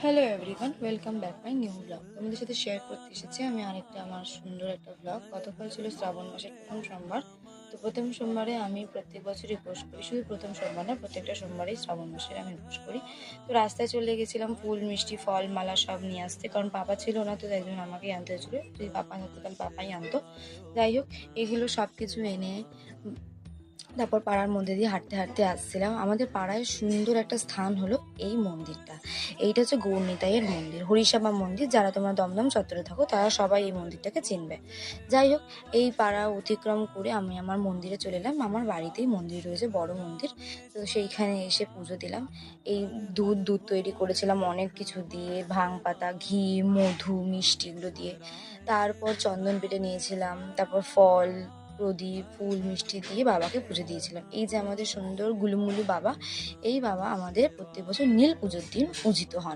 Hello everyone, welcome back my new blog. তোমাদের সাথে share করতে এসেছি আমি আরেকটা আমার সুন্দর একটা ব্লগ। গতকাল ছিল শ্রাবণ মাসের প্রথম সোমবার। তো প্রথম সোমবারে আমি প্রত্যেক বছরই উপোস করি, শুধু প্রথম সোমবার না, প্রত্যেকটা সোমবারেই শ্রাবণ মাসের আমি উপোস করি। তো রাস্তায় চলে গেছিলাম ফুল মিষ্টি ফল মালা সব নিয়ে আসতে, কারণ পাপা ছিল না, তো একজন আমাকেই আনতে হয়েছিল। যদি পাপা থাকতো তাহলে পাপাই আনতো। যাই হোক, এগুলো সব কিছু এনে তারপর পাড়ার মধ্যে দিয়ে হাঁটতে হাঁটতে আসছিলাম। আমাদের পাড়ায় সুন্দর একটা স্থান হলো এই মন্দিরটা। এইটা হচ্ছে গৌরনিতাইয়ের মন্দির, হরিষামা মন্দির। যারা তোমরা দমদম চত্বরে থাকো তারা সবাই এই মন্দিরটাকে চিনবে। যাই হোক, এই পাড়া অতিক্রম করে আমি আমার মন্দিরে চলে এলাম। আমার বাড়িতেই মন্দির রয়েছে, বড় মন্দির। তো সেইখানে এসে পুজো দিলাম। এই দুধ দুধ তৈরি করেছিলাম অনেক কিছু দিয়ে, ভাং পাতা, ঘি, মধু, মিষ্টি এগুলো দিয়ে। তারপর চন্দন বেটে নিয়েছিলাম, তারপর ফল, প্রদীপ, ফুল, মিষ্টি দিয়ে বাবাকে পুজো দিয়েছিলাম। এই যে আমাদের সুন্দর গুলুমুলু বাবা, এই বাবা আমাদের প্রত্যেক বছর নীল পুজোর দিন পূজিত হন।